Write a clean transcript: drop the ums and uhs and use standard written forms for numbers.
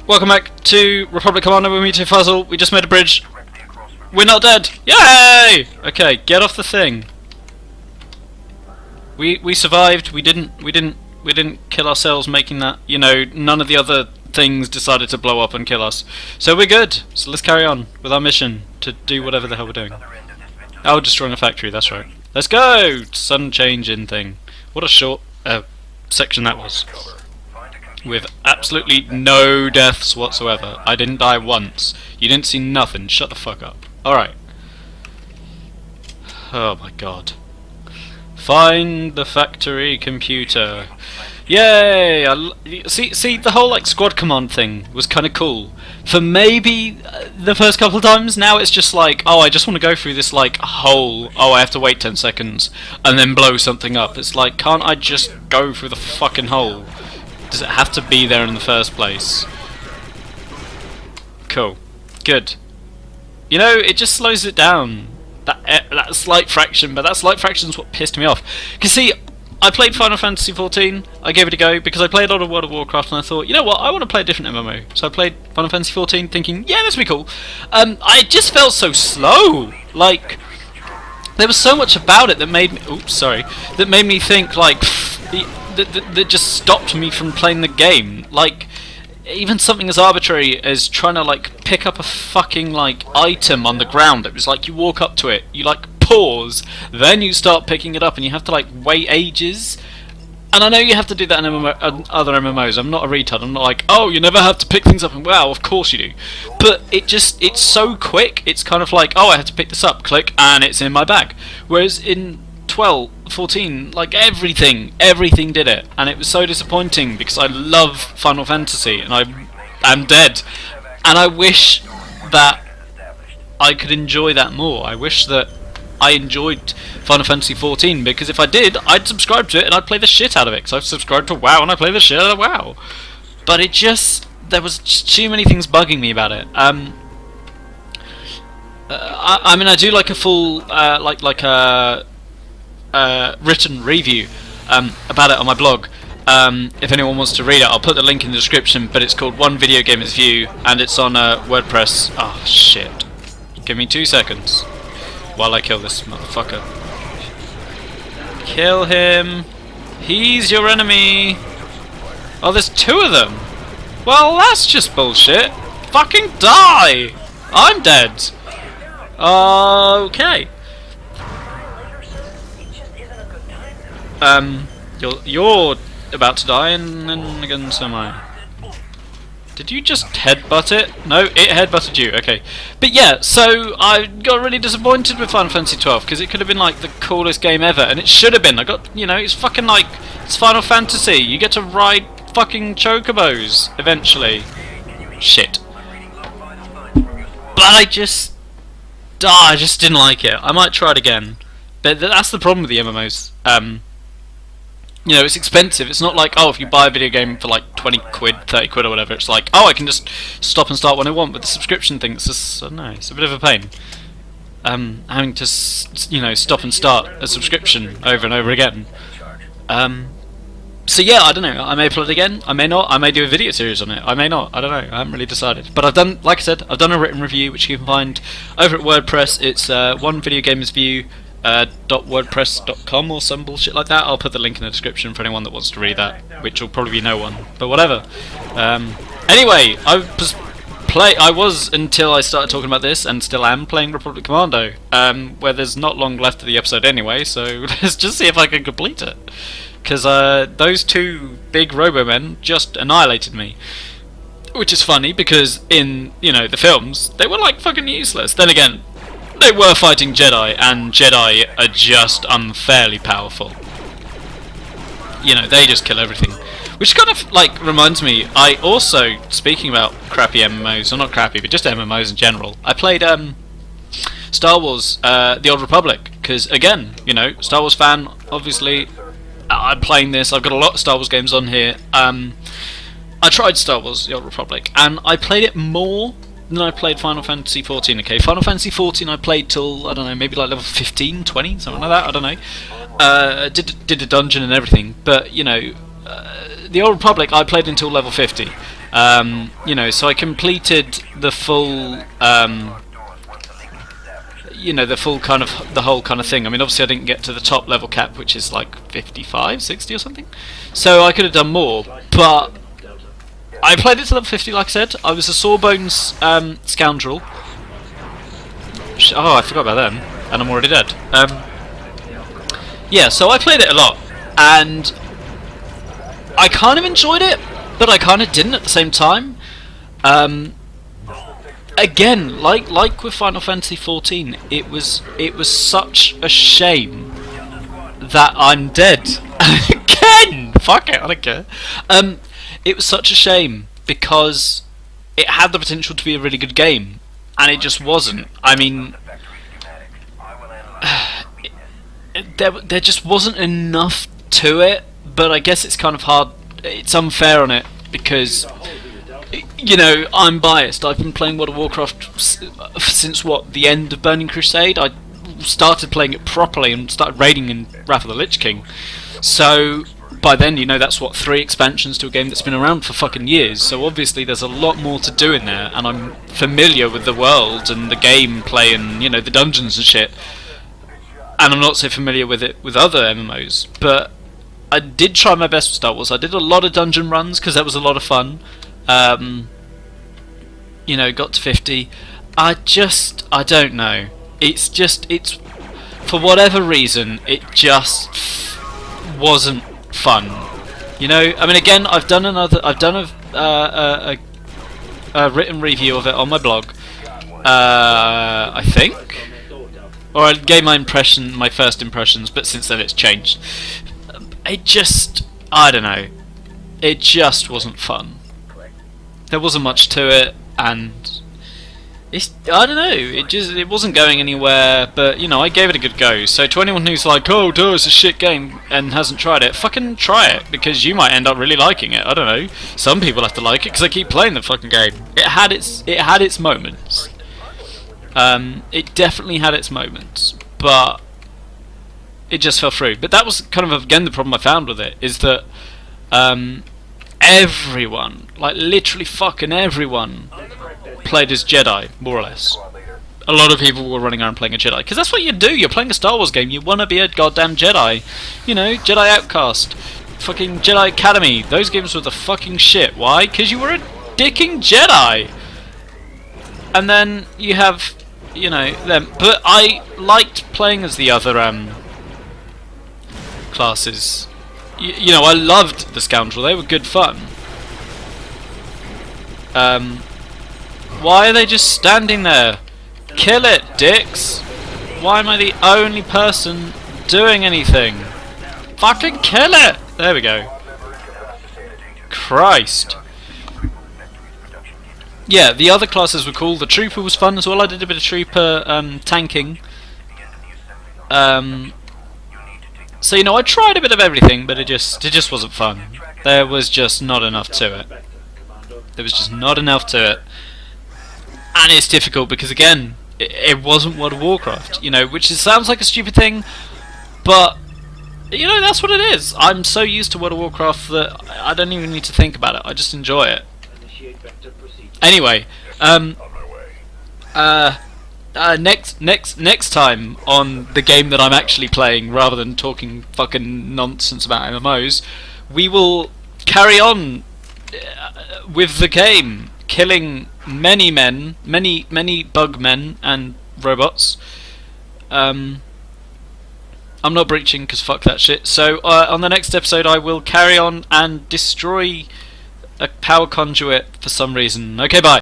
Welcome back to Republic Commando with me, Fuzzle. We just made a bridge. We're not dead. Yay! Okay, get off the thing. We survived. We didn't kill ourselves making that. You know, none of the other things decided to blow up and kill us. So we're good. So let's carry on with our mission to do whatever the hell we're doing. Oh, destroying a factory. That's right. Let's go. Sun changing thing. What a short section that was. With absolutely no deaths whatsoever. I didn't die once. You didn't see nothing. Shut the fuck up. Alright. Oh my god. Find the factory computer. Yay! See, the whole like squad command thing was kind of cool. For maybe the first couple of times, now it's just like, oh, I just want to go through this like hole. Oh, I have to wait 10 seconds and then blow something up. It's like, can't I just go through the fucking hole? Does it have to be there in the first place? Cool. Good. You know, it just slows it down. That slight fraction, but that slight fraction is what pissed me off. Because see, I played Final Fantasy XIV, I gave it a go, because I played a lot of World of Warcraft, and I thought, you know what, I want to play a different MMO. So I played Final Fantasy XIV thinking, yeah, this will be cool. I just felt so slow. Like, there was so much about it that made me... Oops, sorry. That made me think, like... That just stopped me from playing the game. Like, even something as arbitrary as trying to like pick up a fucking like item on the ground. It was like you walk up to it, you like pause, then you start picking it up, and you have to like wait ages. And I know you have to do that in other MMOs. I'm not a retard. I'm not like, oh, you never have to pick things up. And wow, of course you do. But it's so quick. It's kind of like, oh, I have to pick this up, click, and it's in my bag. Whereas in 14, like everything did it, and it was so disappointing because I love Final Fantasy and I am dead, and I wish that I could enjoy that more. I wish that I enjoyed Final Fantasy 14, because if I did, I'd subscribe to it and I'd play the shit out of it, because I've subscribed to WoW and I play the shit out of WoW. But it just, there was just too many things bugging me about it. I mean, I do like a full like a written review about it on my blog. If anyone wants to read it, I'll put the link in the description, but it's called One Video Gamer's View, and it's on WordPress. Oh shit. Give me 2 seconds while I kill this motherfucker. Kill him. He's your enemy. Oh, there's 2 of them. Well, that's just bullshit. Fucking die. I'm dead. Okay. You're about to die, and then again so am I. Did you just headbutt it? No, it headbutted you, okay. But yeah, so I got really disappointed with Final Fantasy 12, because it could have been like the coolest game ever, and it should have been. I got, you know, it's fucking like, it's Final Fantasy. You get to ride fucking chocobos, eventually. Shit. But I just didn't like it. I might try it again. But that's the problem with the MMOs. You know, it's expensive. It's not like, oh, if you buy a video game for like 20 quid, 30 quid or whatever, it's like, oh, I can just stop and start when I want. But the subscription thing, it's just, I don't know, it's a bit of a pain. Having to, you know, stop and start a subscription over and over again. So yeah, I don't know, I may play it again, I may not, I may do a video series on it, I may not, I don't know, I haven't really decided. But I've done, like I said, I've done a written review, which you can find over at WordPress. It's One Video Gamer's View. .wordpress.com or some bullshit like that. I'll put the link in the description for anyone that wants to read that, which will probably be no one, but whatever. Anyway, I was until I started talking about this, and still am playing Republic Commando, where there's not long left of the episode anyway, so let's just see if I can complete it, because those 2 big robo-men just annihilated me. Which is funny, because in, you know, the films, they were like fucking useless. Then again, they were fighting Jedi, and Jedi are just unfairly powerful. You know, they just kill everything. Which kind of, like, reminds me, I also, speaking about crappy MMOs, or not crappy, but just MMOs in general, I played Star Wars, The Old Republic, because, again, you know, Star Wars fan, obviously, I'm playing this, I've got a lot of Star Wars games on here. I tried Star Wars, The Old Republic, and I played it more than I played Final Fantasy 14, okay? Final Fantasy 14 I played till, I don't know, maybe like level 15, 20, something like that, I don't know. Did a dungeon and everything, but, you know, The Old Republic I played until level 50, You know, so I completed the full, you know, the full kind of, the whole kind of thing. I mean, obviously I didn't get to the top level cap, which is like 55, 60 or something. So I could have done more, but I played it to level 50, like I said. I was a Sawbones scoundrel. Oh, I forgot about them, and I'm already dead. Yeah, so I played it a lot, and I kind of enjoyed it, but I kind of didn't at the same time. Again, like with Final Fantasy XIV, it was such a shame that I'm dead again. Fuck it, I don't care. It was such a shame because it had the potential to be a really good game, and it just wasn't. I mean, there just wasn't enough to it. But I guess it's kind of hard. It's unfair on it because, you know, I'm biased. I've been playing World of Warcraft since what, the end of Burning Crusade. I started playing it properly and started raiding in Wrath of the Lich King. So by then, you know, that's what, 3 expansions to a game that's been around for fucking years. So obviously there's a lot more to do in there, and I'm familiar with the world and the gameplay and, you know, the dungeons and shit. And I'm not so familiar with it with other MMOs, but I did try my best with Star Wars. I did a lot of dungeon runs because that was a lot of fun. You know, got to 50. I don't know. It's for whatever reason, it just wasn't fun. You know, I mean, again, I've done a written review of it on my blog. I think, or I gave my first impressions, but since then it's changed. I don't know. It just wasn't fun. There wasn't much to it, and I don't know. It wasn't going anywhere. But you know, I gave it a good go. So to anyone who's like, "Oh, duh, it's a shit game," and hasn't tried it, fucking try it, because you might end up really liking it. I don't know. Some people have to like it because they keep playing the fucking game. It had its moments. It definitely had its moments, but it just fell through. But that was kind of, again, the problem I found with it, is that everyone, like literally fucking everyone, played as Jedi, more or less. A lot of people were running around playing a Jedi, because that's what you do. You're playing a Star Wars game, you want to be a goddamn Jedi. You know, Jedi Outcast, fucking Jedi Academy, those games were the fucking shit. Why? Because you were a dicking Jedi. And then you have, you know, them. But I liked playing as the other classes. You know, I loved the Scoundrel. They were good fun. Why are they just standing there? Kill it, dicks! Why am I the only person doing anything? Fucking kill it! There we go. Christ. Yeah, the other classes were cool. The Trooper was fun as well. I did a bit of Trooper tanking. So, you know, I tried a bit of everything, but it just wasn't fun. There was just not enough to it. There was just not enough to it. And it's difficult because, again, it wasn't World of Warcraft, you know, which sounds like a stupid thing, but, you know, that's what it is. I'm so used to World of Warcraft that I don't even need to think about it. I just enjoy it. Anyway, next time on the game that I'm actually playing, rather than talking fucking nonsense about MMOs, we will carry on with the game, killing many bug men and robots. I'm not breaching because fuck that shit. So on the next episode, I will carry on and destroy a power conduit for some reason. Okay, bye.